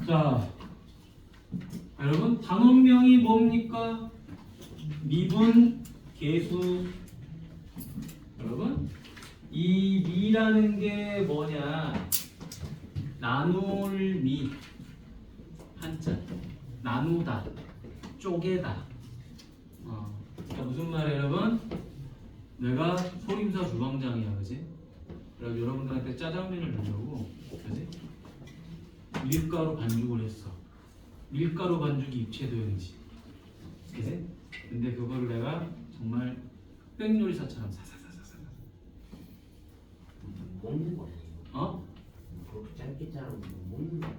자, 여러분 단원명이 뭡니까? 미분, 계수. 여러분 이 미라는 게 뭐냐? 나눌 미 한자. 나누다, 쪼개다. 그러니까 무슨 말이에요, 여러분? 내가 소림사 주방장이야, 그지? 그래서 여러분들한테 짜장면을 주려고, 그지? 밀가루 반죽을 했어. 밀가루 반죽이 입체도형이지, 그지? 근데 그거를 내가 정말 흑백요리사처럼 사사사사사. 먹는 거야. 어? 그렇게 짧게 자르면 먹는 거야.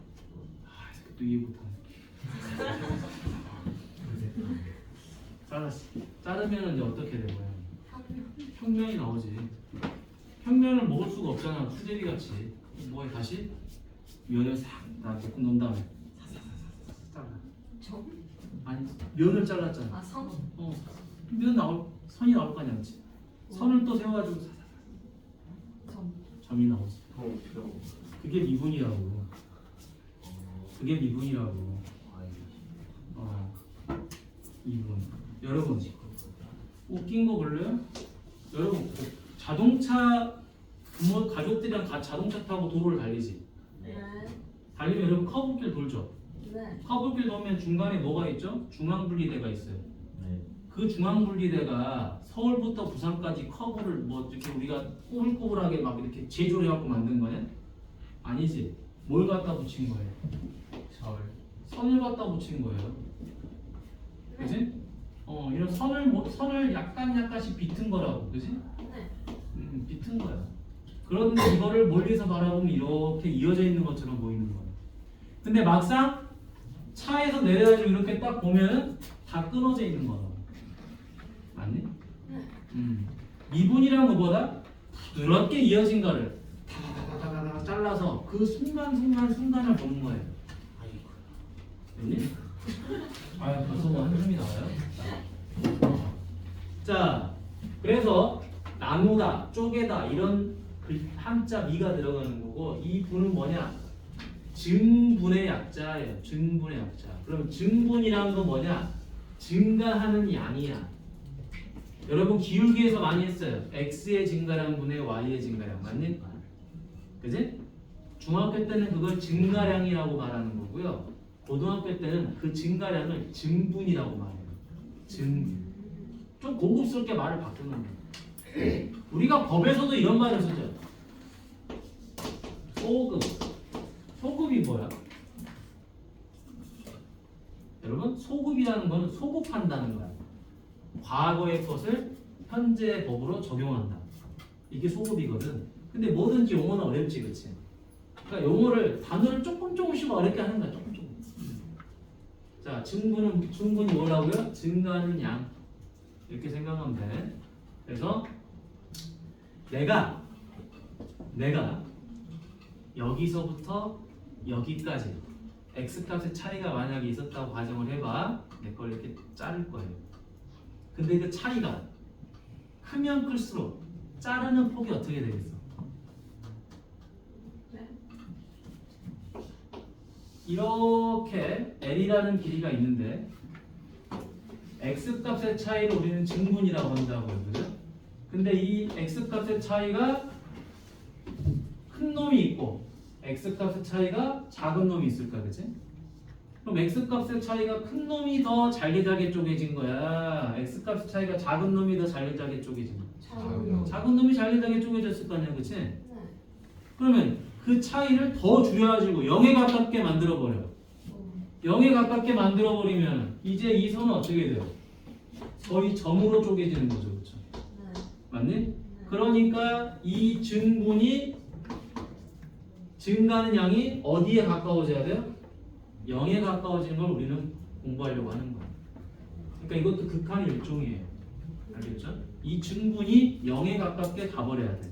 아, 이렇게 또 이해 못하네. 자르면은 이제 어떻게 되고요? 평면이 나오지. 평면을 먹을 수가 없잖아. 수제비 같이. 뭐에 다시 면을 싹 볶음 놓은 다음에 잘라. 아니 면을 잘랐잖아. 아, 선? 면 선이 나올 거 아니야, 그렇지? 선을 또 세워가지고 점이 나오지. 그게 미분이라고. 그게 미분이라고. 미분. 여러분 웃긴 거 볼래요? 여러분 자동차 부모 가족들이랑 자동차 타고 도로를 달리지. 네. 달리면 여러분 커브길 돌죠. 네. 커브길 돌면 중간에 뭐가 있죠? 중앙분리대가 있어요. 네. 그 중앙분리대가 서울부터 부산까지 커브를 뭐 이렇게 우리가 꼬불꼬불하게 막 이렇게 제조해갖고 만든 거냐? 아니지. 뭘 갖다 붙인 거예요? 선을 갖다 붙인 거예요. 그지? 이런 선을 약간씩 비튼 거라고, 그지? 네. 비튼 거야. 그런데 이거를 멀리서 바라보면 이렇게 이어져 있는 것처럼 보이는 거야. 근데 막상 차에서 내려가지고 이렇게 딱 보면은 다 끊어져 있는 거야. 맞니? 미분이라는 것보다 부드럽게 이어진 거를 다다다다다 잘라서 그 순간을 보는 거예요. 됐니? 아, 벌써 뭐 한숨이 나와요? 자, 그래서 나누다, 쪼개다 이런 한자 미가 들어가는 거고, 이 분은 뭐냐? 증분의 약자예요. 증분의 약자. 그럼 증분이란 건 뭐냐? 증가하는 양이야. 여러분 기울기에서 많이 했어요. x의 증가량 분의 y의 증가량. 맞니? 그지? 중학교 때는 그걸 증가량이라고 말하는 거고요. 고등학교 때는 그 증가량을 증분이라고 말해요. 증분. 좀 고급스럽게 말을 바꾸는 거예요. 우리가 법에서도 이런 말을 쓰죠. 소급. 소급이 뭐야? 여러분 소급이라는 거는 소급한다는 거야. 과거의 것을 현재의 법으로 적용한다. 이게 소급이거든. 근데 뭐든지 용어는 어렵지, 그치? 그러니까 용어를 단어를 조금씩 어렵게 하는 거야. 조금. 자, 증분이 뭐라고요? 증가하는 양. 이렇게 생각하면 돼. 그래서 내가 여기서부터 여기까지 x값의 차이가 만약에 있었다고 가정을 해봐. 내 걸 이렇게 자를 거예요. 근데 그 차이가 크면 클수록 자르는 폭이 어떻게 되겠어? 이렇게 L이라는 길이가 있는데 X값의 차이를 우리는 증분이라고 한다고요. 그죠? 근데 이 X값의 차이가 큰 놈이 있고 X값의 차이가 작은 놈이 있을까? 그치? 그럼 X값의 차이가 큰 놈이 더 잘게잘게 쪼개진 거야? X값의 차이가 작은 놈이 더 잘게잘게 쪼개진 거야? 작은 놈이 잘게잘게 쪼개졌을 거 아니야? 그치? 네. 그러면 그 차이를 더 줄여가지고 0에 가깝게 만들어버려. 0에 가깝게 만들어버리면 이제 이 선은 어떻게 돼요? 거의 점으로 쪼개지는 거죠. 그렇죠? 네. 맞니? 그러니까 이 증분이 증가하는 양이 어디에 가까워져야 돼요? 0에 가까워지는 걸 우리는 공부하려고 하는 거예요. 그러니까 이것도 극한의 일종이에요. 알겠죠? 이 증분이 0에 가깝게 가버려야 돼.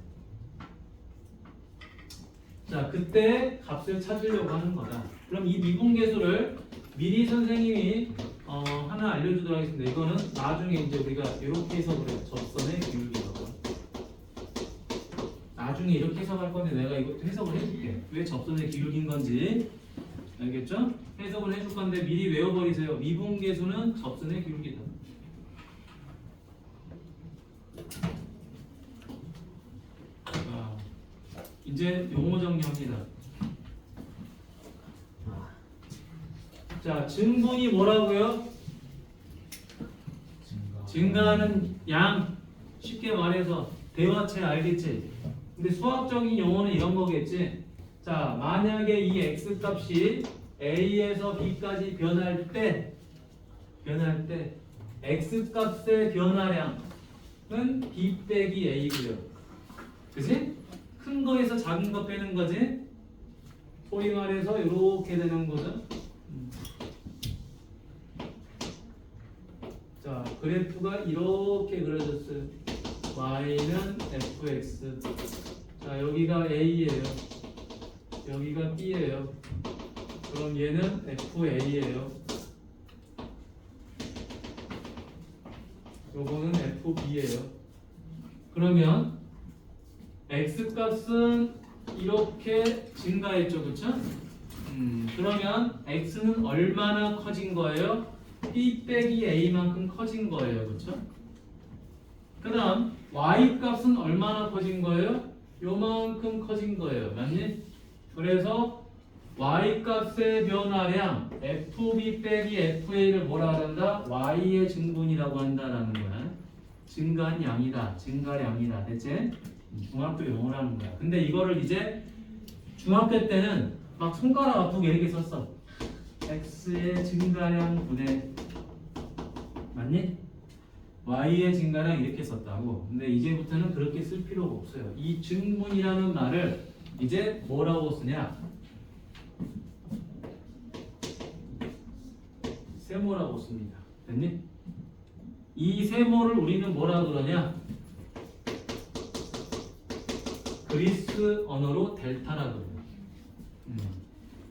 자, 그때 값을 찾으려고 하는 거다. 그럼 이 미분계수를 미리 선생님이 하나 알려주도록 하겠습니다. 이거는 나중에 이제 우리가 이렇게 해서 그래. 접선의 기울기라고. 나중에 나중에 이렇게 해석할 건데 내가 이것도 해석을 해줄게. 왜 접선의 기울기인 건지 알겠죠? 해석을 해줄 건데 미리 외워버리세요. 미분계수는 접선의 기울기다. 자, 이제 용어 정리합니다. 자, 증분이 뭐라고요? 증가하는 양. 쉽게 말해서 대화체 알겠지? 근데 수학적인 용어는 이런 거겠지? 자, 만약에 이 x 값이 a에서 b까지 변할 때 x 값의 변화량은 b 빼기 a고요. 그치? 큰 거에서 작은 거 빼는 거지? 소위 말해서 이렇게 되는 거죠. 자, 그래프가 이렇게 그려졌어요. y는 fx. 자, 여기가 a예요. 여기가 b예요. 그럼 얘는 fa예요. 요거는 fb예요. 그러면 x 값은 이렇게 증가했죠, 그쵸? 그러면 x는 얼마나 커진 거예요? b 빼기 a만큼 커진 거예요, 그쵸? 그 다음 y 값은 얼마나 커진 거예요? 요만큼 커진 거예요, 맞니? 그래서 y 값의 변화량 fb 빼기 fa를 뭐라 한다? y의 증분이라고 한다라는 거야. 증가한 양이다, 증가량이다, 됐지? 중학교 용어라는 거야. 근데 이거를 이제 중학교 때는 막 손가락 아프게 이렇게 썼어. x의 증가량 분의 맞니? y의 증가량 이렇게 썼다고. 근데 이제부터는 그렇게 쓸 필요가 없어요. 이 증분이라는 말을 이제 뭐라고 쓰냐? 세모라고 씁니다. 됐니? 이 세모를 우리는 뭐라 그러냐? 그리스 언어로 델타라 그래요.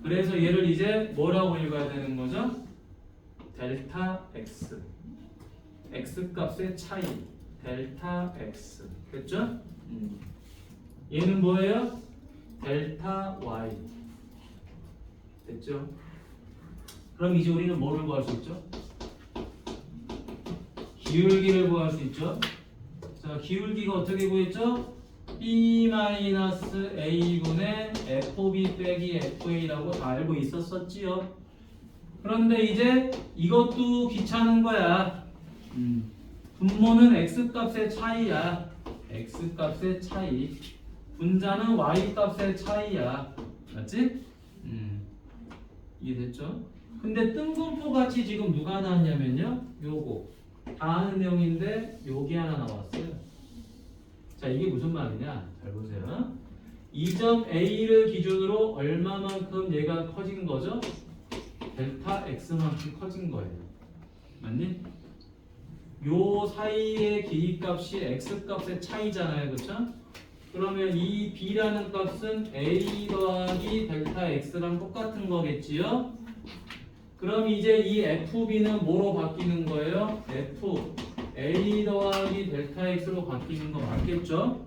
그래서 얘를 이제 뭐라고 읽어야 되는 거죠? 델타 x. x 값의 차이. 델타 x. 됐죠? 얘는 뭐예요? 델타 y. 됐죠? 그럼 이제 우리는 뭐를 구할 수 있죠? 기울기를 구할 수 있죠? 자, 기울기가 어떻게 구했죠? b-a분의 fb 빼기 fa라고 다 알고 있었었지요. 그런데 이제 이것도 귀찮은 거야. 분모는 x값의 차이야. x값의 차이. 분자는 y값의 차이야. 맞지? 이해됐죠? 근데 뜬금포 같이 지금 누가 나왔냐면요. 요거 다 아는 내용인데 요게 하나 나왔어요. 자, 이게 무슨 말이냐? 잘 보세요. 이 점 A를 기준으로 얼마만큼 얘가 커진 거죠? 델타 X만큼 커진 거예요. 맞니? 요 사이의 길이값이 X값의 차이잖아요. 그쵸? 그러면 이 B라는 값은 A 더하기 델타 X랑 똑같은 거겠지요? 그럼 이제 이 FB는 뭐로 바뀌는 거예요? F A 더하기 델타 X로 바뀌는 거 맞겠죠?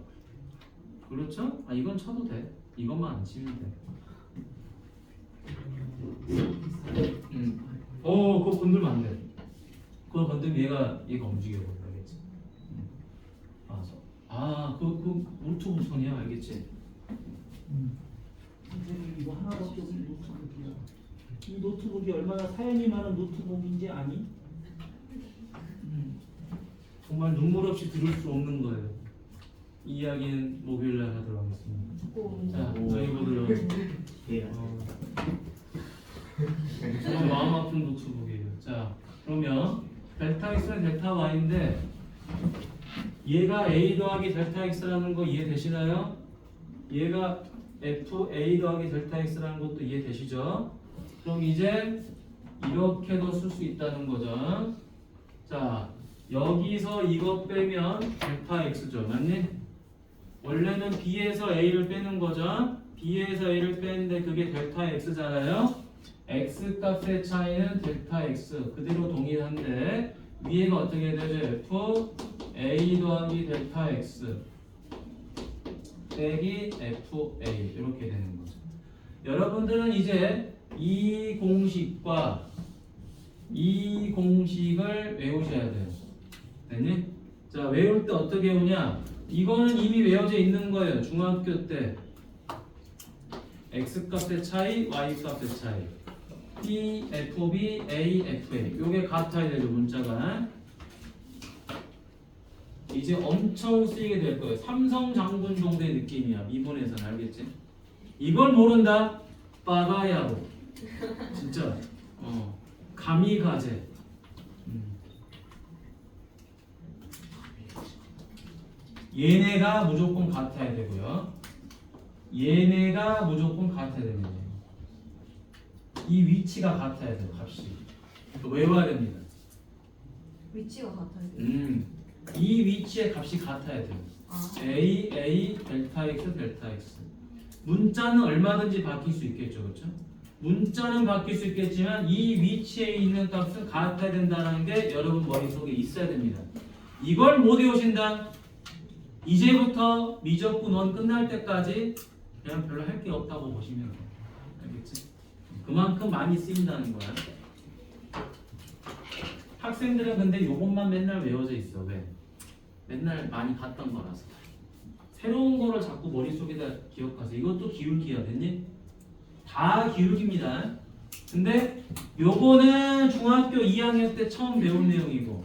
그렇죠? 아, 이건 쳐도 돼. 이것만 안 치면 돼. 그거 건들면 안 돼. 그거 건들면 얘가 움직여 버리겠지. 그 노트북 손이야, 알겠지? 선생님 이거 하나밖에 없는 노트북이야. 이 노트북이 얼마나 사양이 많은 노트북인지 아니? 정말 눈물 없이 들을 수 없는 거예요. 이 이야기는 목요일날 하도록 하겠습니다. 자, 저희보드로 정말 마음 아픈 노트북이에요. 자, 그러면 델타 X는 델타 Y인데 얘가 A 더하기 델타 X라는 거 이해되시나요? 얘가 F A 더하기 델타 X라는 것도 이해되시죠? 그럼 이제 이렇게도 쓸 수 있다는 거죠. 자, 여기서 이거 빼면 델타 X죠. 맞니? 원래는 B에서 A를 빼는 거죠. B에서 A를 빼는데 그게 델타 X잖아요. X 값의 차이는 델타 X. 그대로 동일한데 위에가 어떻게 되죠? F A 더하기 델타 X. 빼기 FA 이렇게 되는 거죠. 여러분들은 이제 이 공식과 이 공식을 외우셔야 돼요. 됐니? 자, 외울 때 어떻게 외우냐? 이거는 이미 외워져 있는 거예요. 중학교 때 x값의 차이, y값의 차이. P, FB, A, FA. 요게 같아야 되죠, 문자가. 이제 엄청 쓰이게 될 거예요. 삼성 장군 정도의 느낌이야. 미분에서는 알겠지? 이걸 모른다? 빠가야로. 진짜. 가미가제. 얘네가 무조건 같아야 되고요. 얘네가 무조건 같아야 됩니다. 이 위치가 같아야 돼요. 값이. 또 외워야 됩니다. 위치가 같아야 돼요. 이 위치의 값이 같아야 돼요. 아, A, A, 델타 X, 델타 X. 문자는 얼마든지 바뀔 수 있겠죠, 그렇죠? 문자는 바뀔 수 있겠지만 이 위치에 있는 값은 같아야 된다는 게 여러분 머릿속에 있어야 됩니다. 이걸 못 외우신다? 이제부터 미적분 원 끝날 때까지 그냥 별로 할 게 없다고 보시면 돼요. 알겠지? 그만큼 많이 쓰인다는 거야. 학생들은 근데 요것만 맨날 외워져 있어. 왜? 맨날 많이 봤던 거라서. 새로운 거를 자꾸 머릿속에다 기억하세요. 이것도 기울기야. 됐니? 다 기울기입니다. 근데 요거는 중학교 2학년 때 처음 배운 내용이고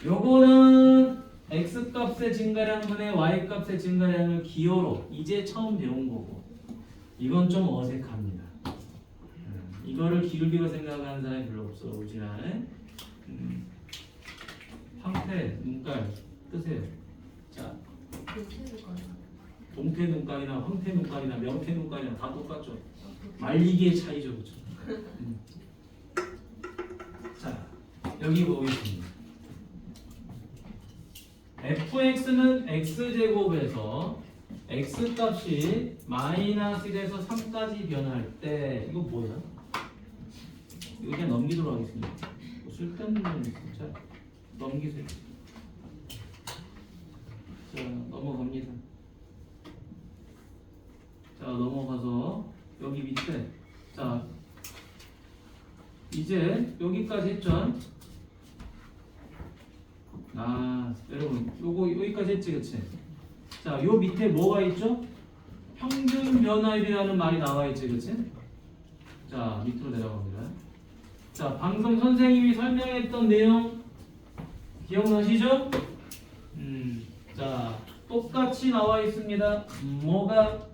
요거는 x값의 증가량분의 y값의 증가량을 기호로 이제 처음 배운 거고 이건 좀 어색합니다. 이거를 기울기로 생각하는 사람이 별로 없어. 우진아. 황태, 눈깔 뜨세요. 자, 동태 눈깔이나 황태 눈깔이나 명태 눈깔이나 다 똑같죠. 말리기의 차이죠, 그렇죠? 자, 여기 보겠습니다. fx는 x제곱에서 x값이 마이너스 1에서 3까지 변할 때 이거 뭐야? 이거 그냥 넘기도록 하겠습니다. 뭐 쓸데없는 건 진짜 넘기세요. 자, 넘어갑니다. 자, 넘어가서 여기 밑에 자 이제 여기까지 했죠? 아, 여러분 요거 여기까지 했지, 그치? 자, 요 밑에 뭐가 있죠? 평균 변화율이라는 말이 나와 있지, 그치? 자, 밑으로 내려갑니다. 자, 방금 선생님이 설명했던 내용 기억나시죠? 자, 똑같이 나와 있습니다. 뭐가?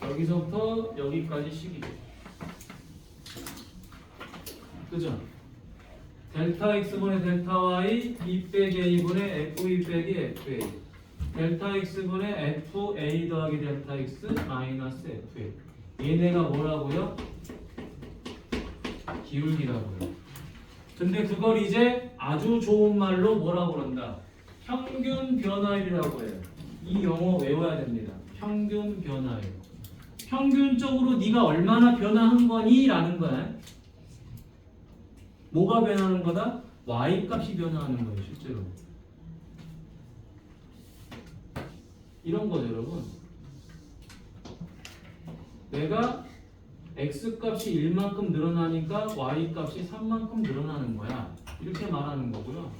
여기서부터 여기까지 식이죠. 그죠? 델타 x분의 델타 y 2 빼기 a분의 f2 빼기 fa 델타 x분의 fa 더하기 델타 x 마이너스 fa 얘네가 뭐라고요? 기울기라고요. 근데 그걸 이제 아주 좋은 말로 뭐라고 그런다? 평균 변화율이라고 해요. 이 용어 외워야 됩니다. 평균 변화율. 평균적으로 네가 얼마나 변화한 거니? 라는 거야. 뭐가 변하는 거다? y값이 변화하는 거예요, 실제로. 이런 거죠, 여러분. 내가 x값이 1만큼 늘어나니까 y값이 3만큼 늘어나는 거야. 이렇게 말하는 거고요.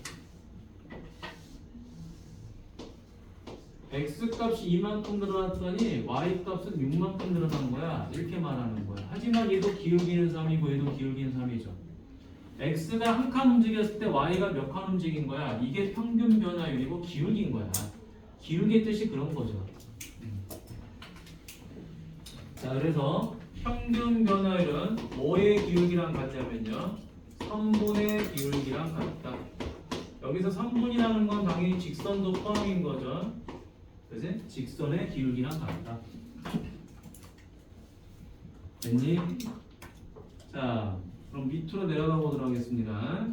x값이 2만큼 늘어났더니 y값은 6만큼 늘어난 거야. 이렇게 말하는 거야. 하지만 얘도 기울기는 3이고 얘도 기울기는 3이죠. x가 한 칸 움직였을 때 y가 몇 칸 움직인 거야. 이게 평균 변화율이고 기울기인 거야. 기울기의 뜻이 그런 거죠. 자, 그래서 평균 변화율은 뭐의 기울기랑 같냐면요, 3분의 기울기랑 같다. 여기서 3분이라는 건 당연히 직선도 포함인 거죠. 그치? 직선의 기울기랑 같다. 됐니? 자, 그럼 밑으로 내려가 보도록 하겠습니다.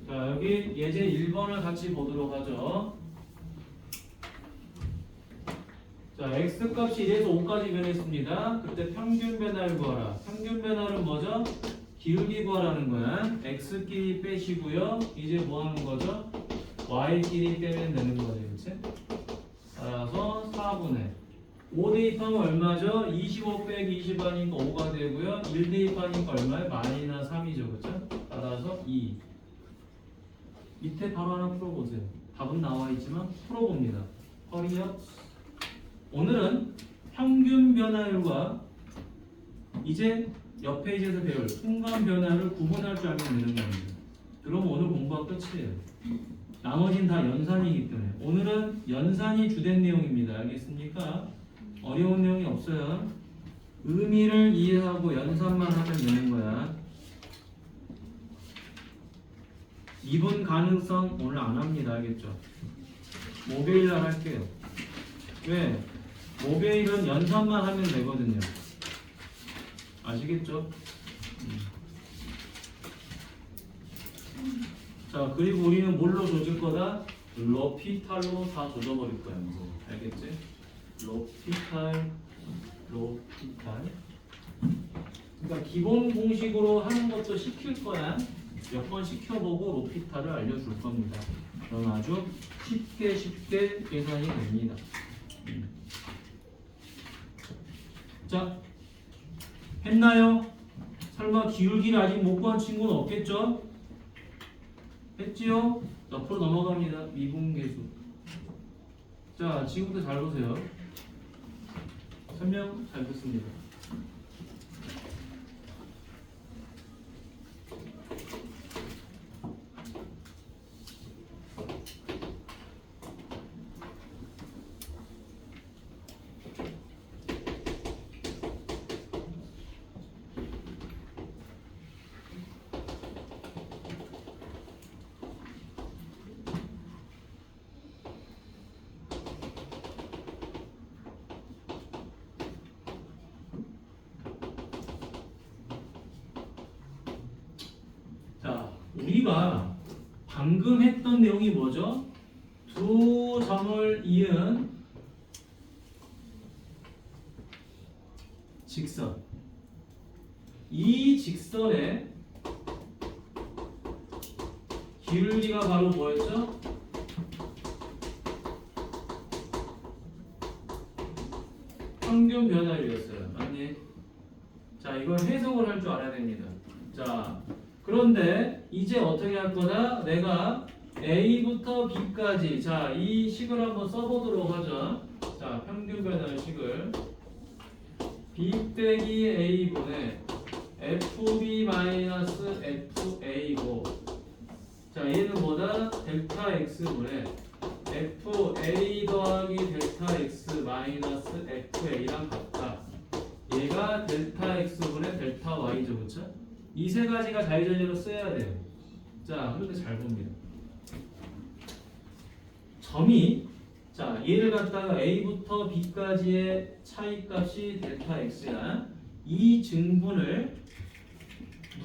자, 여기 예제 1번을 같이 보도록 하죠. 자, x값이 1에서 5까지 변했습니다. 그때 평균 변화율 구하라. 평균 변화율은 뭐죠? 기울기 구하라는 거야. x끼리 빼시고요. 이제 뭐 하는 거죠? y끼리 빼면 되는 거죠. 그치? 따라서 4분의 5 대입하면 얼마죠? 25 빼기 20 하니까 5가 되고요. 1 대입하니까 얼마예요? 마이너스 3이죠. 그쵸? 따라서 2. 밑에 바로 하나 풀어보세요. 답은 나와 있지만 풀어봅니다. 허리업. 오늘은 평균 변화율과 이제 옆 페이지에서 배울 순간 변화를 구분할 줄 알면 되는 겁니다. 그럼 오늘 공부가 끝이에요. 나머지는 다 연산이기 때문에 오늘은 연산이 주된 내용입니다. 알겠습니까? 어려운 내용이 없어요. 의미를 이해하고 연산만 하면 되는 거야. 이분 가능성 오늘 안 합니다. 알겠죠? 목요일날 할게요. 왜? 목요일은 연산만 하면 되거든요. 아시겠죠? 자, 그리고 우리는 뭘로 조질 거다? 로피탈로 다 조져버릴 거야. 알겠지? 로피탈. 그러니까 기본 공식으로 하는 것도 시킬 거야. 몇 번 시켜보고 로피탈을 알려줄 겁니다. 그럼 아주 쉽게 계산이 됩니다. 자, 했나요? 설마 기울기를 아직 못 구한 친구는 없겠죠? 했지요? 옆으로 넘어갑니다. 미분계수. 자, 지금부터 잘 보세요. 설명 잘 듣습니다. 자, 우리가 방금 했던 내용이 뭐죠? 두 점을 이은 직선. 이 직선의 기울기가 바로 뭐였죠? 평균 변화율이었어요. 맞니? 자, 이걸 해석을 할 줄 알아야 됩니다. 자, 그런데 이제 어떻게 할 거다? 내가 A부터 B까지, 자, 이 식을 한번 써보도록 하죠. 자, 평균 변화의 식을 B 빼기 A분의 FB 마이너스 FA고, 자, 얘는 뭐다? 델타 X분의 FA 더하기 델타 X 마이너스 FA랑 같다. 얘가 델타 X분의 델타 Y죠. 그쵸? 이 세 가지가 자유전제로 써야 돼요. 자, 그런데 잘 봅니다. 점이, 자, 얘를 갖다가 A부터 B까지의 차이값이 델타 X야. 이 증분을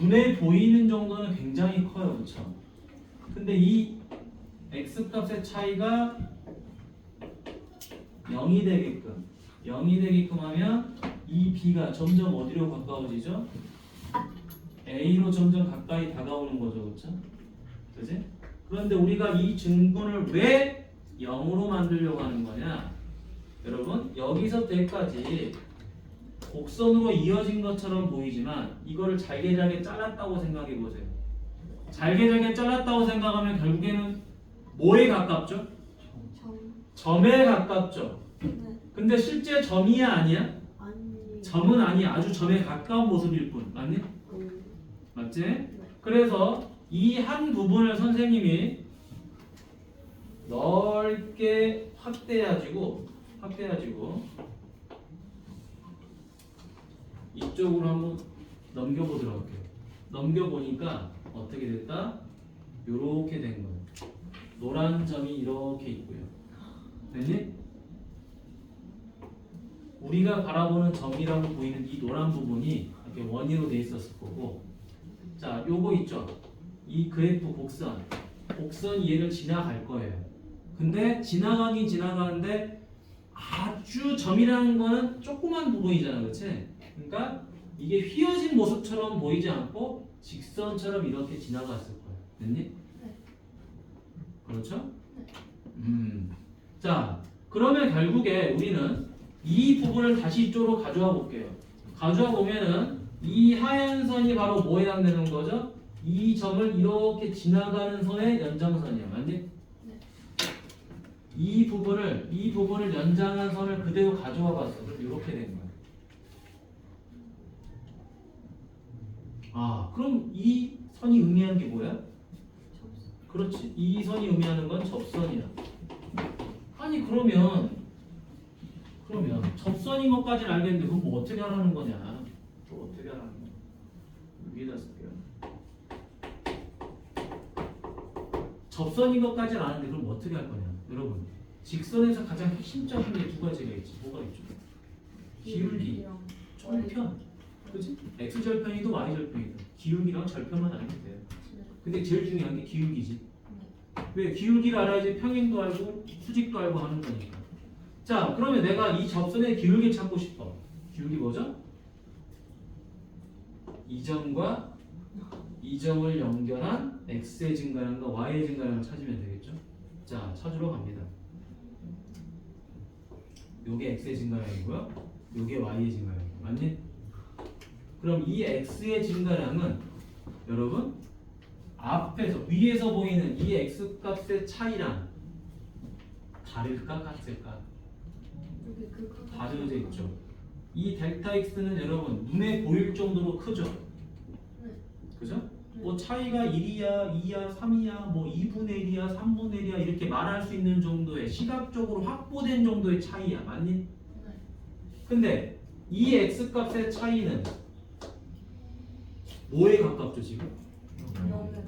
눈에 보이는 정도는 굉장히 커요. 그쵸? 근데 이 X값의 차이가 0이 되게끔 하면 이 B가 점점 어디로 가까워지죠? A로 점점 가까이 다가오는 거죠. 그렇죠? 그치? 그런데 우리가 이 증분을 왜 0으로 만들려고 하는 거냐? 여러분, 여기서부터 여기까지 곡선으로 이어진 것처럼 보이지만 이거를 잘게 잘랐다고 생각해 보세요. 잘게 잘랐다고 생각하면 결국에는 뭐에 가깝죠? 점에 가깝죠. 네. 근데 실제 점이야 아니야? 아니. 점은 아니야. 아주 점에 가까운 모습일 뿐. 맞니? 맞지? 그래서 이 한 부분을 선생님이 넓게 확대해가지고 이쪽으로 한번 넘겨보도록 할게요. 넘겨보니까 어떻게 됐다? 요렇게 된 거예요. 노란 점이 이렇게 있고요. 됐니? 우리가 바라보는 점이라고 보이는 이 노란 부분이 이렇게 원위로 돼 있었을 거고, 자, 요거 있죠? 이 그래프 곡선이 얘를 지나갈 거예요. 근데 지나가긴 지나가는데 아주 점이라는 거는 조그만 부분이잖아, 그렇지? 그러니까 이게 휘어진 모습처럼 보이지 않고 직선처럼 이렇게 지나갔을 거야. 됐니? 네. 그렇죠? 네. 자, 그러면 결국에 우리는 이 부분을 다시 이쪽으로 가져와 볼게요. 가져와 보면은 이 하얀 선이 바로 뭐에 해당되는 거죠? 이 점을 이렇게 지나가는 선의 연장선이야. 맞니? 네. 이 부분을 연장한 선을 그대로 가져와 봤어. 그럼 이렇게 된 거야. 아, 그럼 이 선이 의미하는 게 뭐야? 그렇지. 이 선이 의미하는 건 접선이야. 아니 그러면 접선인 것까지는 알겠는데 그럼 뭐 어떻게 하라는 거냐? 또 어떻게 하라는 거야? 위에다 쓸게요. 접선인 것까지는 아는데 그럼 어떻게 할 거냐? 여러분, 직선에서 가장 핵심적인 게 두 가지가 있지. 뭐가 있죠? 기울기, 총편. 그치? X절편이든 Y절편이든 기울기랑 절편만 알면 돼요. 근데 제일 중요한 게 기울기지. 왜? 기울기를 알아야지 평행도 알고 수직도 알고 하는 거니까. 자, 그러면 내가 이 접선의 기울기 찾고 싶어. 기울기 뭐죠? 이 점과 이 점을 연결한 x의 증가량과 y의 증가량을 찾으면 되겠죠? 자, 찾으러 갑니다. 요게 x의 증가량이고요. 요게 y의 증가량이고. 맞니? 그럼 이 x의 증가량은 여러분 앞에서 위에서 보이는 이 x 값의 차이랑 다를까 같을까? 여기 그 다르져 있죠. 이 델타 x는 여러분 눈에 보일 정도로 크죠. 네. 그죠? 뭐 차이가 1이야, 2야, 3이야, 뭐 2분의 1이야, 3분의 1이야 이렇게 말할 수 있는 정도의 시각적으로 확보된 정도의 차이야. 맞니? 네. 근데 이 x 값의 차이는 뭐에 가깝죠 지금? 영에 가까워.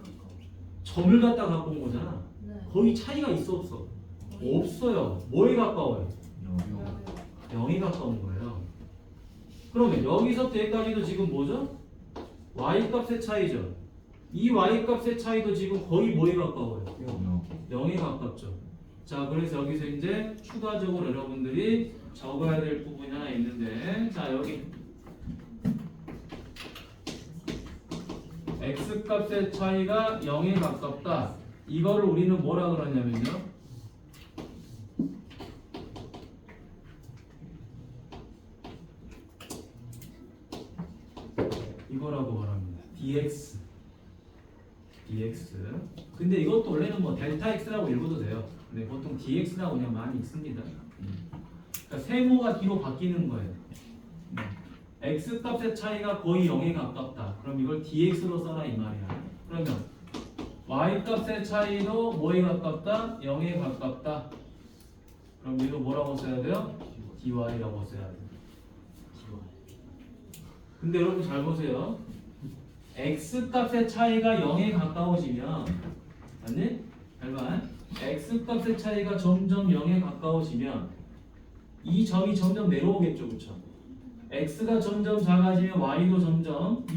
점을 갖다 갖고 온 거잖아. 네. 거의 차이가 있어 없어? 없어요. 뭐에 가까워요? 영에 0에 가까운 거예요. 그러면 여기서부터 여기까지도 지금 뭐죠? y 값의 차이죠. 이 y 값의 차이도 지금 거의 뭐에 가까워요? 0에 가깝죠. 자, 그래서 여기서 이제 추가적으로 여러분들이 적어야 될 부분이 하나 있는데, 자 여기 x 값의 차이가 0에 가깝다. 이거를 우리는 뭐라 그러냐면요. 이거라고 말합니다. dx. 근데 이것도 원래는 뭐 델타 x라고 읽어도 돼요. 근데 보통 dx라고 그냥 많이 읽습니다. 그러니까 세모가 뒤로 바뀌는 거예요. x 값의 차이가 거의 0에 가깝다. 그럼 이걸 dx로 써라 이 말이야. 그러면 y 값의 차이도 뭐에 가깝다? 0에 가깝다. 그럼 이거 뭐라고 써야 돼요? dy라고 써야 돼요. 근데 여러분 잘 보세요. x 값의 차이가 0에 가까워지면 맞니? 잘봐. x 값의 차이가 점점 0에 가까워지면 이 점이 점점 내려오겠죠, 그렇죠? x가 점점 작아지면 y도 점점 이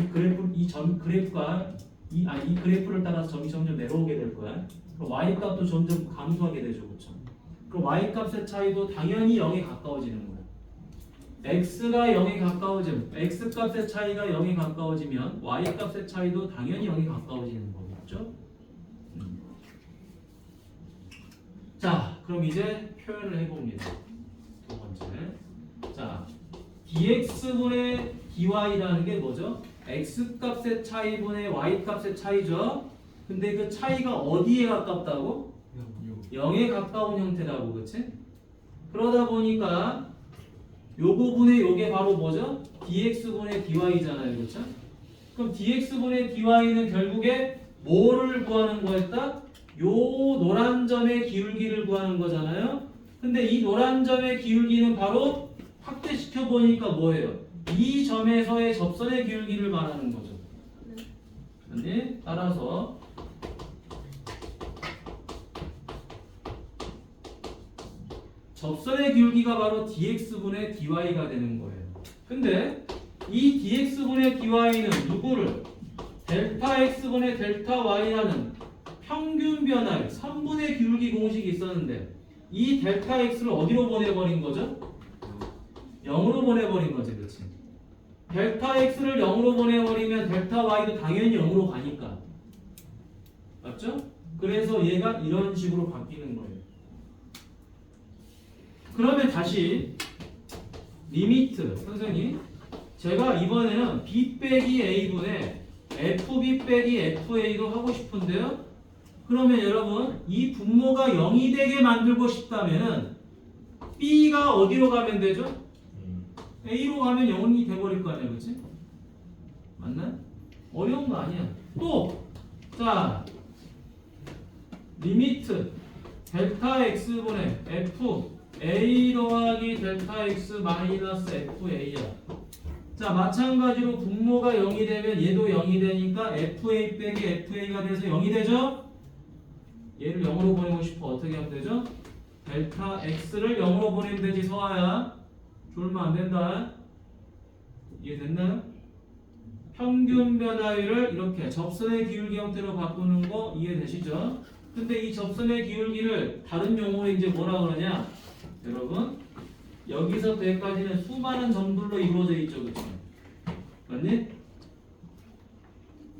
그래프를 따라서 점이 점점 내려오게 될 거야. 그럼 y 값도 점점 감소하게 되죠, 그렇죠? 그럼 y 값의 차이도 당연히 0에 가까워지는 거야. x가 0에 가까워지면 x 값의 차이가 0에 가까워지면 y 값의 차이도 당연히 0에 가까워지는 거겠죠? 자, 그럼 이제 표현을 해봅니다. 두 번째. 자, dx분의 dy라는 게 뭐죠? x 값의 차이분의 y 값의 차이죠. 근데 그 차이가 어디에 가깝다고? 0에 가까운 형태라고, 그치? 그러다 보니까 요거분의 요게 바로 뭐죠? dx분의 dy잖아요, 그렇죠? 그럼 dx분의 dy는 결국에 뭐를 구하는 거였다? 요 노란 점의 기울기를 구하는 거잖아요. 근데 이 노란 점의 기울기는 바로 확대시켜 보니까 뭐예요? 이 점에서의 접선의 기울기를 말하는 거죠. 네. 따라서 접선의 기울기가 바로 dx분의 dy가 되는 거예요. 근데 이 dx분의 dy는 누구를? 델타 x분의 델타 y라는 평균 변화율 3분의 기울기 공식이 있었는데 이 델타 x를 어디로 보내버린 거죠? 0으로 보내버린 거지, 그렇지? 델타 x를 0으로 보내버리면 델타 y도 당연히 0으로 가니까. 맞죠? 그래서 얘가 이런 식으로 바뀌는 거예요. 그러면 다시 리미트 선생님, 제가 이번에는 b 빼기 a분의 fb 빼기 fa도 하고 싶은데요. 그러면 여러분 이 분모가 0이 되게 만들고 싶다면은 b가 어디로 가면 되죠? a로 가면 0이 돼버릴 거 아니야, 그치? 맞나요? 어려운 거 아니야. 또 자, 리미트 델타 x분의 f a 더하기 델타 x 마이너스 fa야. 자, 마찬가지로 분모가 0이 되면 얘도 0이 되니까 fa 빼기 fa가 돼서 0이 되죠? 얘를 0으로 보내고 싶어. 어떻게 하면 되죠? 델타 x를 0으로 보내면 되지, 서아야. 졸면 안 된다. 이해됐나요? 평균 변화율을 이렇게 접선의 기울기 형태로 바꾸는 거 이해되시죠? 근데 이 접선의 기울기를 다른 용어로 이제 뭐라 그러냐? 여러분, 여기서부터 여기까지는 수많은 점들로 이루어져 있죠, 그렇죠? 맞니?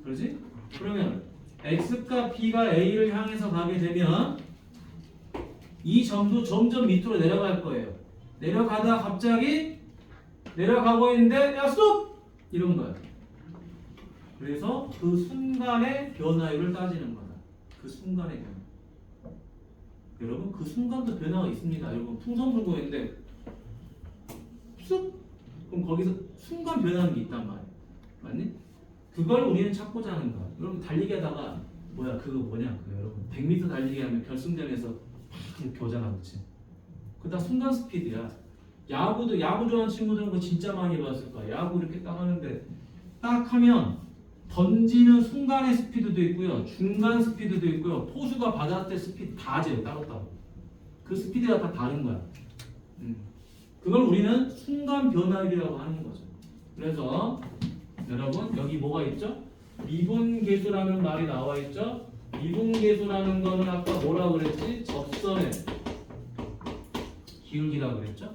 그러지? 그러면 x값 b가 a를 향해서 가게 되면 이 점도 점점 밑으로 내려갈 거예요. 내려가다 갑자기 내려가고 있는데 야 스톱! 이런 거야. 그래서 그 순간의 변화율을 따지는 거다. 그 순간의 변화. 여러분 그 순간도 변화가 있습니다. 여러분 풍선 불고 있는데 쑥! 그럼 거기서 순간 변하는 게 있단 말이야. 맞니? 그걸 우리는 찾고자 하는 거야. 여러분 달리기 하다가 뭐야 그거 뭐냐 그 여러분 100m 달리기 하면 결승전에서 팍 이렇게 오잖아, 그치? 그다 순간 스피드야. 야구 좋아하는 친구들은 그거 진짜 많이 봤을 거야. 야구 이렇게 딱 하는데 딱 하면 던지는 순간의 스피드도 있고요, 중간 스피드도 있고요, 포수가 받았을 때 스피드 다 재요, 따로따로. 그 스피드가 다 다른 거야. 그걸 우리는 순간 변화율이라고 하는 거죠. 그래서 여러분 여기 뭐가 있죠? 미분계수라는 말이 나와 있죠? 미분계수라는 거는 아까 뭐라 그랬지? 접선의 기울기라고 그랬죠?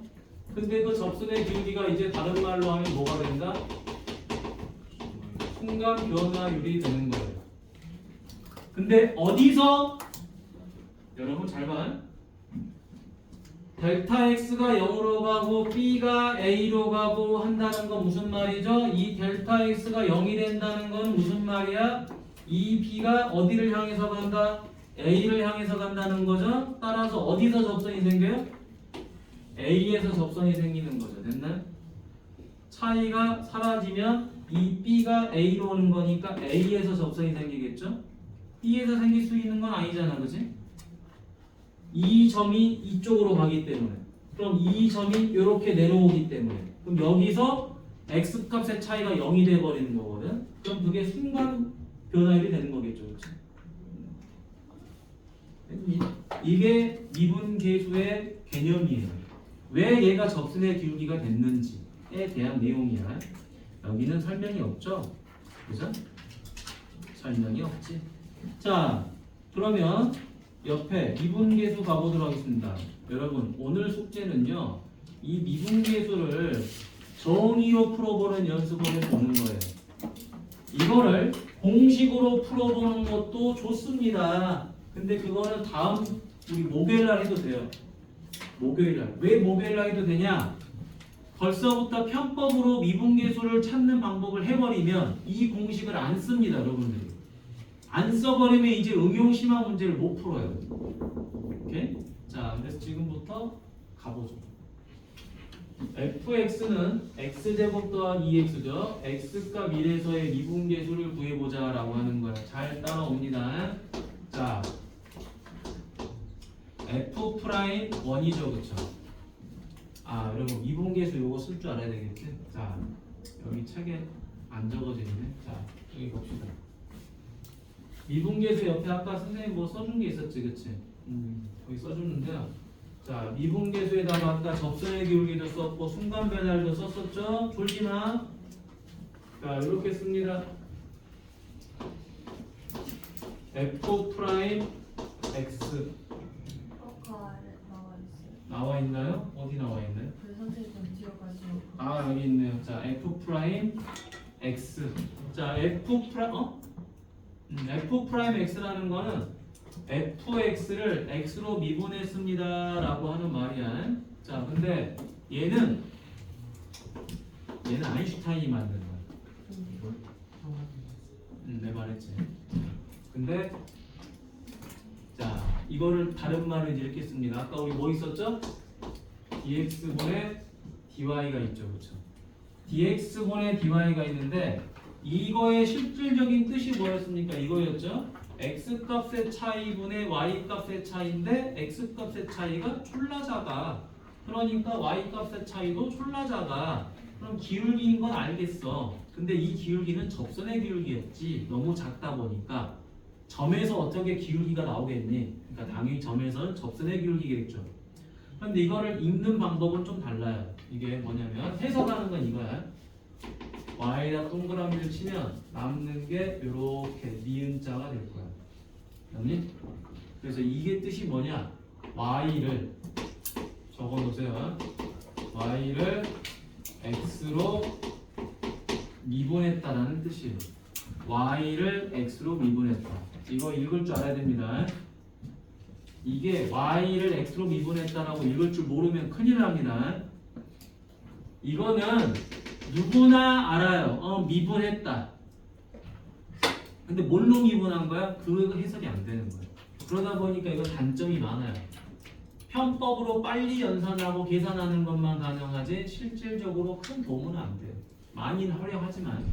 근데 그 접선의 기울기가 이제 다른 말로 하면 뭐가 된다? 순간 변화율이 되는 거예요. 근데 어디서 여러분 잘 봐. 델타 x가 0으로 가고 b가 a로 가고 한다는 건 무슨 말이죠? 이 델타 x가 0이 된다는 건 무슨 말이야? 이 b가 어디를 향해서 간다? a를 향해서 간다는 거죠. 따라서 어디서 접선이 생겨요? a에서 접선이 생기는 거죠. 됐나요? 차이가 사라지면 이 b가 a로 오는 거니까 a에서 접선이 생기겠죠? b에서 생길 수 있는 건 아니잖아, 그치? 이 점이 이쪽으로 가기 때문에, 그럼 이 점이 이렇게 내려오기 때문에, 그럼 여기서 x값의 차이가 0이 돼버리는 거거든. 그럼 그게 순간 변화율이 되는 거겠죠, 그치? 이게 미분계수의 개념이에요. 왜 얘가 접선의 기울기가 됐는지에 대한 내용이야. 여기는 설명이 없죠? 그죠? 설명이 없지. 자, 그러면 옆에 미분계수 가보도록 하겠습니다. 여러분, 오늘 숙제는요, 이 미분계수를 정의로 풀어보는 연습을 해보는 거예요. 이거를 공식으로 풀어보는 것도 좋습니다. 근데 그거는 다음 우리 목요일날 해도 돼요. 목요일날. 왜 목요일날 해도 되냐? 벌써부터 편법으로 미분계수를 찾는 방법을 해버리면 이 공식을 안 씁니다, 여러분들이. 안 써버리면 이제 응용 심화 문제를 못 풀어요. 오케이? 자, 그래서 지금부터 가보죠. fx는 x제곱 더하기 2x죠. x값 1에서의 미분계수를 구해보자 라고 하는 거예요. 잘 따라옵니다. 자, f'1이죠, 그쵸? 아, 여러분 미분계수 요거 쓸 줄 알아야 되겠지? 자, 여기 책에 안 적어져 있네. 자, 여기 봅시다. 미분계수 옆에 아까 선생님 뭐 써준 게 있었지, 그치? 거기 써줬는데요. 자, 미분계수에다가 아까 접선의 기울기도 썼고 순간 변화율도 썼었죠? 졸지마. 자, 이렇게 씁니다. f'(x) 아까 나와 있어요. 나와 있나요? 어디 나와 있나요? 그 선생님 좀 지워가지고. 아, 여기 있네요. 자, 자, f 프라임 x. 자, f 프라임 x라는 거는 fx를 x로 미분했습니다라고 하는 말이야. 자, 근데 얘는 아인슈타인이 만든 거야. 내가 말했지. 근데 자, 이거를 다른 말로 이제 이렇게 씁니다. 아까 우리 뭐 있었죠? dx분의 dy가 있죠, 그렇죠? dx분의 dy가 있는데 이거의 실질적인 뜻이 뭐였습니까? 이거였죠? x 값의 차이분의 y 값의 차이인데 x 값의 차이가 졸라 작아. 그러니까 y 값의 차이도 졸라 작아. 그럼 기울기인 건 알겠어. 근데 이 기울기는 접선의 기울기였지. 너무 작다 보니까 점에서 어떻게 기울기가 나오겠니? 그러니까 당연히 점에서는 접선의 기울기겠죠. 그런데 이거를 읽는 방법은 좀 달라요. 이게 뭐냐면 해석하는 건 이거야. y에다 동그라미를 치면 남는 게 이렇게 니은자가 될 거야. 맞니? 그래서 이게 뜻이 뭐냐? y를 적어놓으세요. y를 x로 미분했다라는 뜻이에요. y를 x로 미분했다. 이거 읽을 줄 알아야 됩니다. 이게 y를 x로 미분했다라고 읽을 줄 모르면 큰일 납니다. 이거는 누구나 알아요. 미분했다. 근데 뭘로 미분한 거야? 그 해석이 안 되는 거예요. 그러다 보니까 이거 단점이 많아요. 편법으로 빨리 연산하고 계산하는 것만 가능하지 실질적으로 큰 도움은 안 돼요. 많이는 활용하지만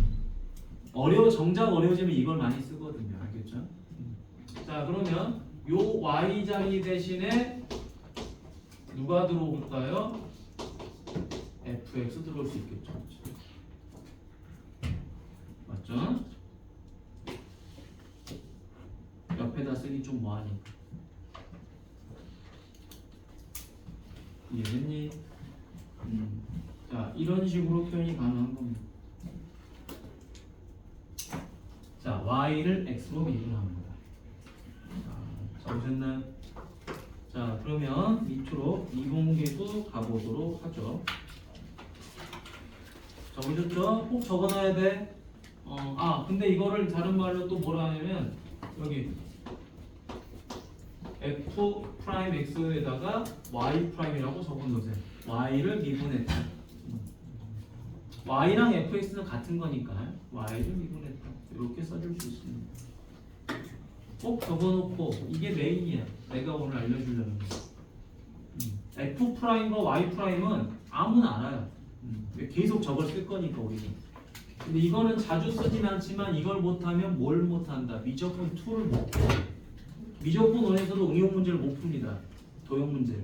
정작 어려워지면 이걸 많이 쓰거든요. 알겠죠? 자, 그러면 요 y 자리 대신에 누가 들어올까요? fx 들어올 수 있겠죠. 맞죠? 옆에다 쓰기 좀 뭐하니까. 이해됐니? 자, 이런 식으로 표현이 가능한 겁니다. 자, y를 x로 미분합니다. 자, 보셨나요? 자, 그러면 밑으로 이공계수 가보도록 하죠. 적으셨죠? 꼭 적어놔야 돼. 근데 이거를 다른 말로 또 뭐라 하냐면 여기 f 프라임 x에다가 y 프라임이라고 적어놓으세요. y를 미분했다. y랑 fx는 같은 거니까 y를 미분했다. 이렇게 써줄 수 있습니다. 꼭 적어놓고 이게 메인이야. 내가 오늘 알려주려는 거. f 프라임과 y 프라임은 아무나 알아요. 계속 저걸 쓸 거니까 우리는. 근데 이거는 자주 쓰진 않지만 이걸 못하면 뭘 못한다? 미적분 2를 못 푼다. 미적분 1에서도 응용 문제를 못 풉니다. 도형 문제를.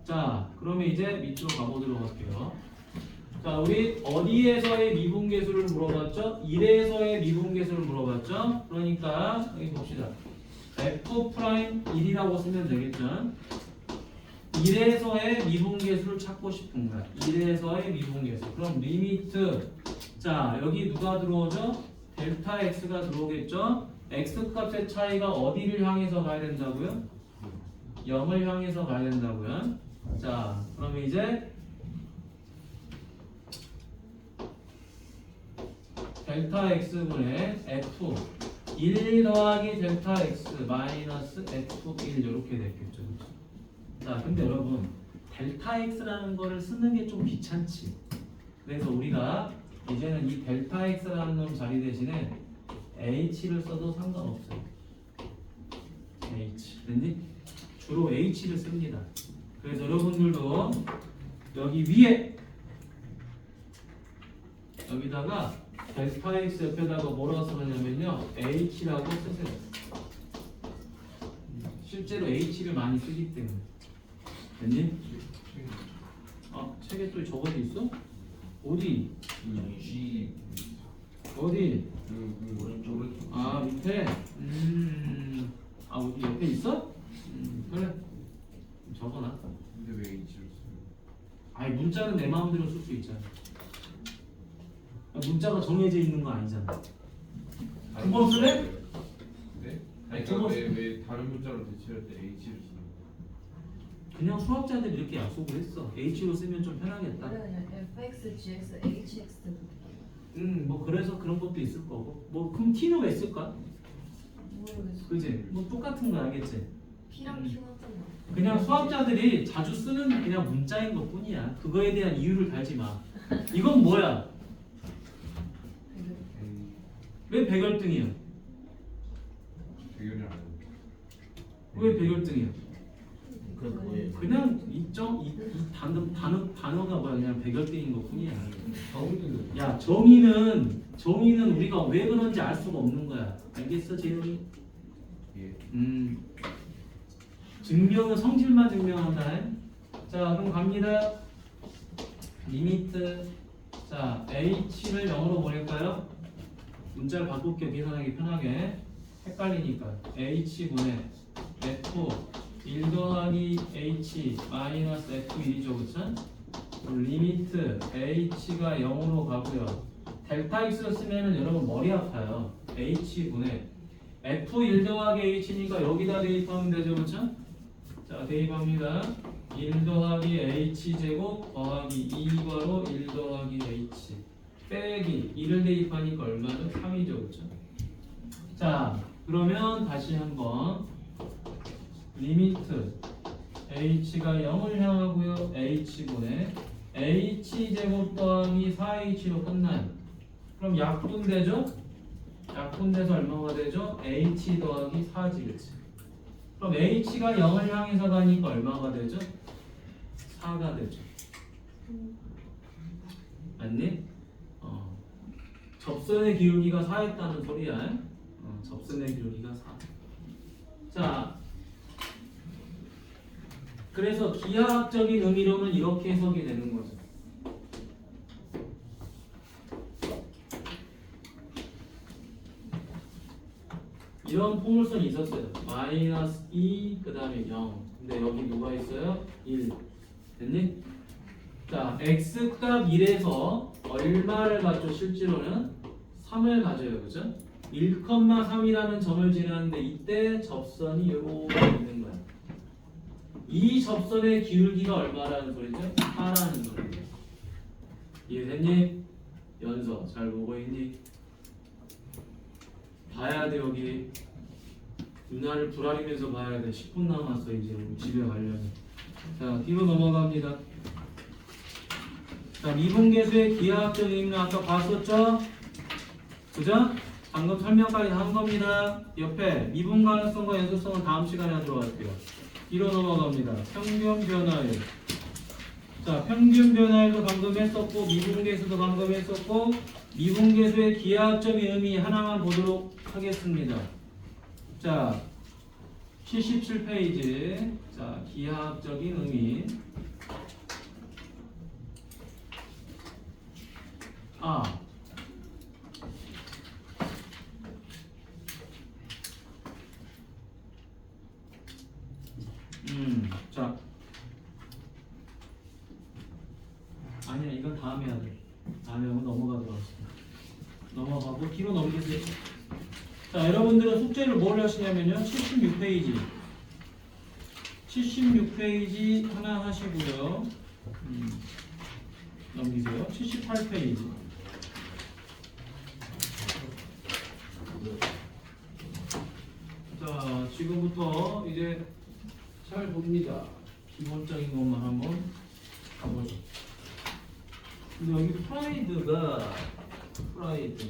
자, 그러면 이제 밑으로 가보도록 할게요. 자, 우리 어디에서의 미분계수를 물어봤죠? 1에서의 미분계수를 물어봤죠? 그러니까 여기 봅시다. f'1이라고 쓰면 되겠죠? 1에서의 미분계수를 찾고 싶은 거야. 1에서의 미분계수. 그럼 리미트. 자, 여기 누가 들어오죠? 델타 x가 들어오겠죠? x 값의 차이가 어디를 향해서 가야 된다고요? 0을 향해서 가야 된다고요. 자, 그러면 이제 델타 x분의 f 1 더하기 델타 x 마이너스 f1 이렇게 됐겠죠. 자, 근데 여러분 델타 x라는 거를 쓰는 게 좀 귀찮지. 그래서 우리가 이제는 이 델타 x라는 놈 자리 대신에 h를 써도 상관없어요. h 됐니? 주로 h를 씁니다. 그래서 여러분들도 여기 위에 여기다가 델타 x 옆에다가 뭐라고 쓰냐면요 h라고 쓰세요. 실제로 h를 많이 쓰기 때문에. 됐니? 책에 또 적어져 있어? 어디? 어디? 아, 밑에? 어디 옆에 있어? 그래. 적어놔. 근데 왜 H를 써요? 아니, 문자는 내 마음대로 쓸 수 있잖아. 문자가 정해져 있는 거 아니잖아. 두 번 쓸래? 네? 아니, 그러니까 왜 다른 문자로 대체할 때 H를 쓰는 거예요? 그냥 수학자들이 이렇게 약속을 했어. H로 쓰면 좀 편하겠다. 그냥 fx, gx, hx 뭐 그래서 그런 것도 있을 거고. 뭐 그럼 T는 왜 쓸까? 모르겠어. 그지? 뭐 똑같은 거 알겠지? P랑 Q 같잖아. 그냥 수학자들이 자주 쓰는 그냥 문자인 것 뿐이야. 그거에 대한 이유를 달지 마. 이건 뭐야? 왜 백열등이야? 대결이 안 해. 왜 백열등이야? 그 뭐예요? 그냥 이 단어가 뭐야? 그냥 백열등인 것 뿐이야. 정의는 야, 정의는 우리가 왜 그런지 알 수가 없는 거야. 알겠어, 재현이? 예. 증명은 성질만 증명한다. 자, 그럼 갑니다. 리미트. 자, h를 0으로 보낼까요? 문자를 바꿀게요. 계산하기 편하게. 헷갈리니까. h분의 f 1 더하기 h 마이너스 f1이죠. 그쵸? 리미트 h가 0으로 가고요. 델타 x를 쓰면은 여러분 머리 아파요. h분의 f1 더하기 h니까 여기다 대입하면 되죠. 그쵸? 자, 대입합니다. 1 더하기 h제곱 더하기 2괄호 1 더하기 h 빼기 2를 대입하니까 얼마죠? 3이죠. 그쵸? 자, 그러면 다시 한번 리미트 h가 0을 향하고요. h분의 h제곱 더하기 4h로 끝나요. 그럼 약분되죠? 약분돼서 얼마가 되죠? h 더하기 4지. 그치? 그럼 h가 0을 향해서 가니까 얼마가 되죠? 4가 되죠. 맞니? 접선의 기울기가 4였다는 소리야. 접선의 기울기가 4. 자, 그래서 기하학적인 의미로는 이렇게 해석이 되는 거죠. 이런 포물선이 있었어요. 마이너스 2, 그 다음에 0. 근데 여기 누가 있어요? 1. 됐니? 자, x값 1에서 얼마를 갖죠? 실제로는 3을 가져요. 그죠? 1,3이라는 점을 지나는데 이때 접선이 이렇게 있는 거야. 이 접선의 기울기가 얼마라는 소리죠? 4라는 소리죠. 이해됐니? 연서 잘 보고 있니? 봐야 돼. 여기 누나를 불아리면서 봐야 돼. 10분 남았어. 이제 우리 집에 가려면. 자, 뒤로 넘어갑니다. 자, 미분계수의 기하학적 의미는 아까 봤었죠? 그죠? 방금 설명까지 한 겁니다. 옆에 미분 가능성과 연속성은 다음 시간에 하도록 할게요. 뒤로 넘어갑니다. 평균 변화율. 자, 평균 변화율도 방금 했었고 미분계수도 방금 했었고 미분계수의 기하학적인 의미 하나만 보도록 하겠습니다. 자, 77페이지. 자, 기하학적인 의미. 자, 아니야, 이건 다음에 해야 돼. 다음에 하고 넘어가도록 하겠습니다. 넘어가고 뒤로 넘기세요. 자, 여러분들은 숙제를 뭘 하시냐면요. 76페이지. 76페이지 하나 하시고요. 넘기세요. 78페이지. 자, 지금부터 이제 잘 봅니다. 기본적인 것만 한번 가보죠. 근데 여기 프라이드가 프라이드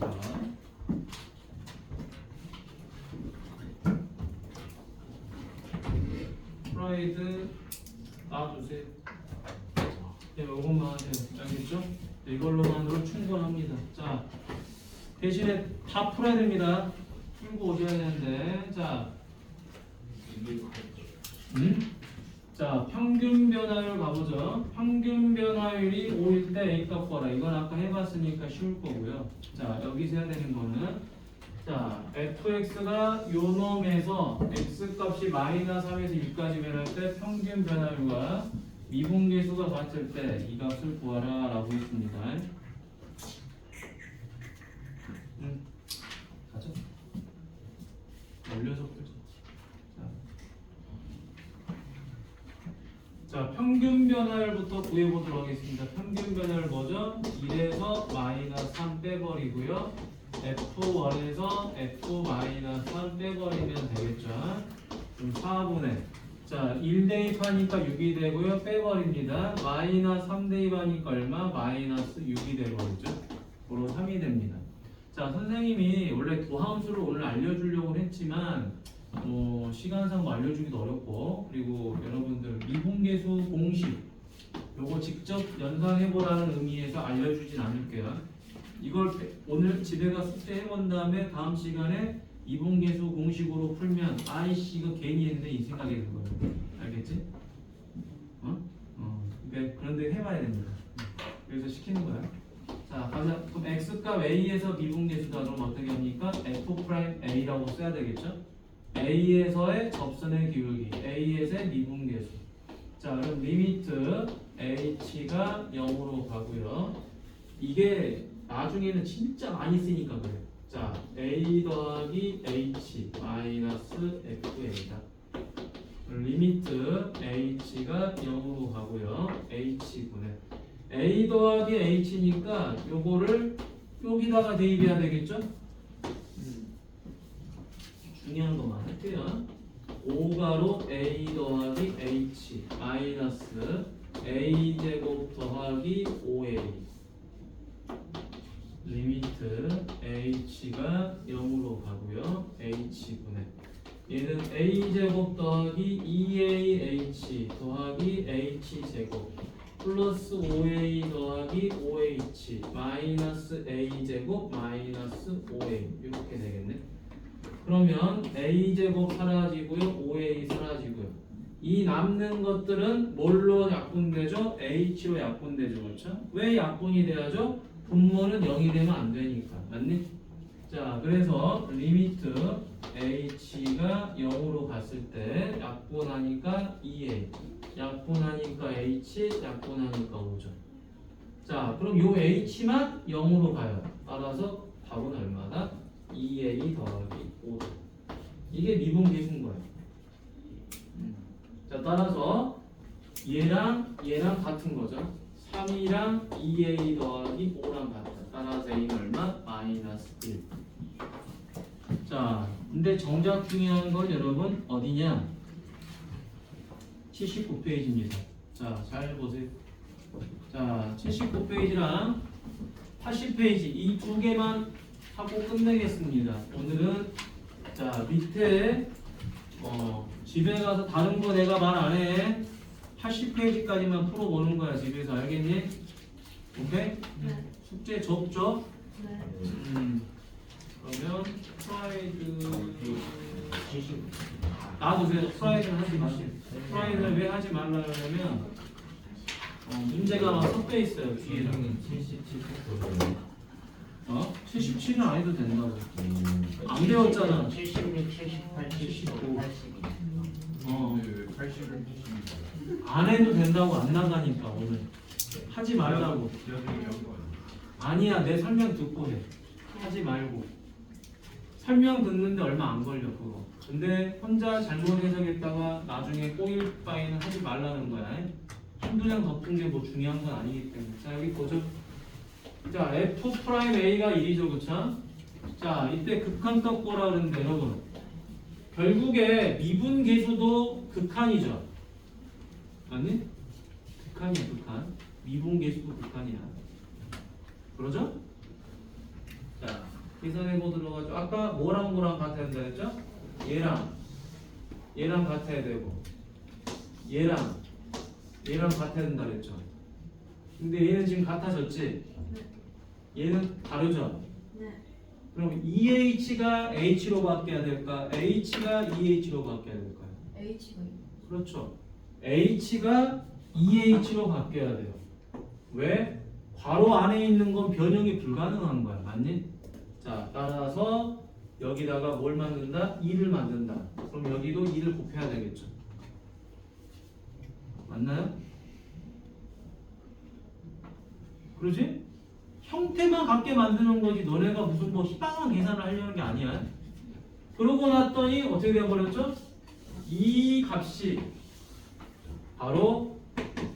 놔주세요. 네, 이것만 하세요. 알겠죠? 이걸로만으로 충분합니다. 자, 대신에 다 풀어야 됩니다. 풀고 오셔야 되는데, 자, 자, 평균 변화율 가보죠. 평균 변화율이 5일 때 A값 구하라. 이건 아까 해봤으니까 쉬울 거고요. 자, 여기서 해야 되는 거는, 자, fx가 요 놈에서 x값이 마이너스 3에서 2까지 변할 때 평균 변화율과 미분계수가 같을 때 이 값을 구하라 라고 했습니다. 가죠. 올려서 풀죠. 자. 자, 평균 변화율부터 구해보도록 하겠습니다. 평균 변화율 뭐죠? 1에서 마이너스 3 빼버리고요. F1에서 F-3 빼버리면 되겠죠. 그럼 4분의 자, 1 대입하니까 6이 되고요. 빼버립니다. 마이너스 3 대입하니까 얼마? 마이너스 6이 되버리죠. 바로 3이 됩니다. 자, 선생님이 원래 도함수를 오늘 알려주려고 했지만 시간상 뭐 알려주기도 어렵고 그리고 여러분들 미분계수 공식 요거 직접 연상해보라는 의미에서 알려주진 않을게요. 이걸 오늘 집에 가서 숙제 해본 다음에 다음 시간에 미분계수 공식으로 풀면 아이씨 이거 괜히 했네 이 생각이 들 거예요. 알겠지? 그런데 해봐야 됩니다. 그래서 시키는 거야. 자, 가자. 그럼 x값 a에서 미분계수다. 그럼 어떻게 합니까? f'a라고 써야 되겠죠? a에서의 접선의 기울기, a에서의 미분계수. 자, 그럼 리미트 h가 0으로 가고요. 이게 나중에는 진짜 많이 쓰니까 그래. 자, a 더하기 h 마이너스 fa다. 리미트 h가 0으로 가고요. h분의 a 더하기 h니까 요거를 여기다가 대입해야 되겠죠? 중요한 것만 할게요. 5가로 a 더하기 h 마이너스 a 제곱 더하기 5a 리미트 h가 0으로 가고요. h분의 얘는 a 제곱 더하기 2ah 더하기 h 제곱 플러스 5a 더하기 5h 마이너스 a 제곱 마이너스 5a 이렇게 되겠네. 그러면 a 제곱 사라지고요, 5a 사라지고요. 이 남는 것들은 뭘로 약분되죠? h로 약분되죠, 그렇죠? 왜 약분이 돼야죠? 분모는 0이 되면 안 되니까, 맞니? 자, 그래서 리미트 h가 0으로 갔을 때 약분하니까 2a, 약분하니까 h, 약분하니까 5죠. 자, 그럼 요 h만 0으로 가요. 따라서 답은 얼마다? 2a 더하기 5죠. 이게 미분계수인 거예요. 자, 따라서 얘랑 같은 거죠. 3이랑 2a 더하기 5랑 같다. 따라서 a는 얼마? 마이너스 1. 자, 근데 정작 중요한 건 여러분 어디냐? 79페이지입니다. 자, 잘 보세요. 자, 79페이지랑 80페이지 이 두 개만 하고 끝내겠습니다. 오늘은 자, 밑에 집에 가서 다른 거 내가 말 안 해. 80페이지까지만 풀어보는 거야. 집에서 알겠니? 오케이? 네. 숙제 접죠? 네. 그러면 프라이드 70. 놔두세요. 프라이드는 하지 마세요. 프라이드는 왜 하지 말라 그러냐면 문제가 막 섞여 있어요. 뒤에랑 77은 안 해도 된다고. 안 배웠잖아. 76, 78, 79, 82. 왜 80을 주십니까? 안 해도 된다고 안 나가니까 오늘 하지 말라고. 기자들이 한 거 아니에요? 아니야, 내 설명 듣고 해. 하지 말고. 설명 듣는데 얼마 안 걸려 그거. 근데 혼자 잘못 해석했다가 나중에 꼬일 바에는 하지 말라는 거야. 한두 장 덮은 게 뭐 중요한 건 아니기 때문에. 자, 여기 보죠. 자, F'A가 1이죠, 그쵸? 자, 이때 극한값 보라 그러는데 여러분 결국에 미분계수도 극한이죠. 맞니? 극한이야, 극한. 미분계수도 극한이야. 그러죠? 자, 계산해 보도록 하죠. 아까 뭐랑 같아야 된다 했죠? 얘랑 같아야 되고 얘랑 같아야 된다 그랬죠. 근데 얘는 지금 같아졌지? 얘는 다르죠? 네. 그럼 2h가 h로 바뀌어야 될까? h가 2h로 바뀌어야 될까요? H가 그렇죠. h가 2h로 바뀌어야 돼요. 왜? 괄호 안에 있는 건 변형이 불가능한 거야. 맞니? 자, 따라서 여기다가 뭘 만든다? 2를 만든다. 그럼 여기도 2를 곱해야 되겠죠. 맞나요? 그러지? 형태만 같게 만드는 거지 너네가 무슨 뭐 희망한 계산을 하려는 게 아니야. 그러고 났더니 어떻게 되어버렸죠? 이 값이 바로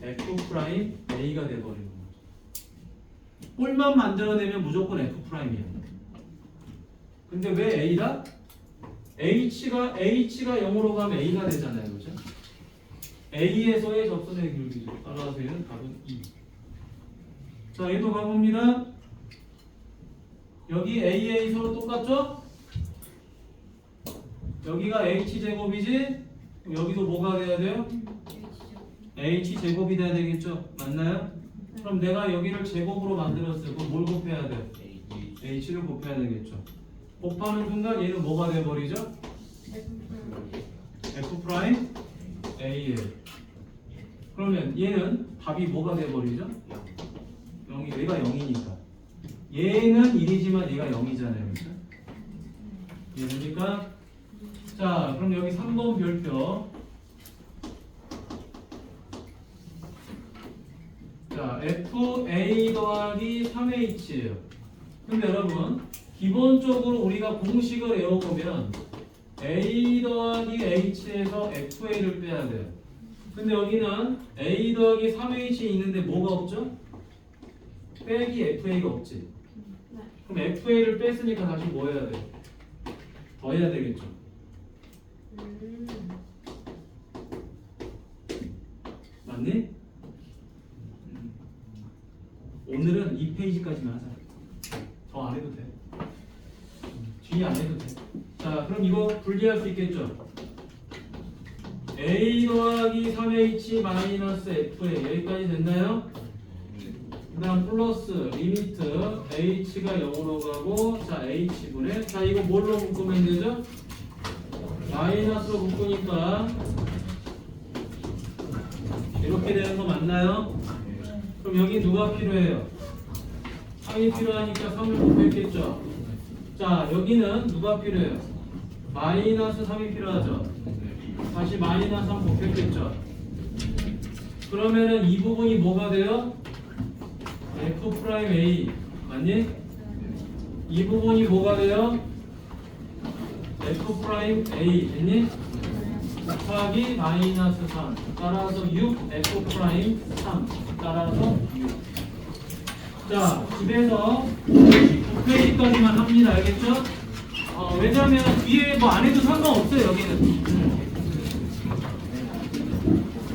F 프라임 A가 돼버리는 거죠. 꼴만 만들어내면 무조건 F 프라임이야. 근데 왜 A다? H가 0으로 가면 A가 되잖아요, 그죠? A에서의 접선의 길이죠. 따라서 얘는 답은 2. 자, 얘도 가봅니다. 여기 AA 서로 똑같죠? 여기가 H제곱이지? 여기도 뭐가 돼야 돼요? H제곱이 돼야 되겠죠? 맞나요? 그럼 내가 여기를 제곱으로 만들었어요. 그럼 뭘 곱해야 돼? H를 곱해야 되겠죠? 곱하는 순간 얘는 뭐가 돼버리죠? F 프라임 A에. 그러면 얘는 답이 뭐가 돼버리죠? 0이, 얘가 0이니까. 얘는 1이지만 얘가 0이잖아요. 그렇죠? 이해됩니까? 자, 그럼 여기 3번 별표. 자, FA 더하기 3H예요. 근데 여러분, 기본적으로 우리가 공식을 외워보면 A 더하기 H에서 FA를 빼야 돼요. 근데 여기는 A 더하기 3H 있는데 뭐가 없죠? 빼기 FA가 없지. 그럼 FA를 뺐으니까 다시 뭐 해야 돼? 더 해야 되겠죠. 맞니? 오늘은 2페이지까지만 하자. 더 안 해도 돼. 뒤에 안 해도 돼. 자, 그럼 이거 분리할 수 있겠죠? A 더하기 3H 마이너스 FA 여기까지 됐나요? 그 다음 플러스 리미트 H가 0으로 가고 자 H분의 자 이거 뭘로 묶으면 되죠? 마이너스로 묶으니까 이렇게 되는 거 맞나요? 그럼 여기 누가 필요해요? 3이 필요하니까 3을 곱했겠죠? 자 여기는 누가 필요해요? 마이너스 3이 필요하죠? 다시 마이너스 3 곱했겠죠? 그러면은 이 부분이 뭐가 돼요? F 프라임 A 맞니? 이 부분이 뭐가 돼요? F 프라임 A 됐니? 곱하기 마이너스 3 따라서 6 F 프라임 3 따라서 6. 자 집에서 9페이지까지만 합니다. 알겠죠? 왜냐면 뒤에 뭐 안 해도 상관없어요. 여기는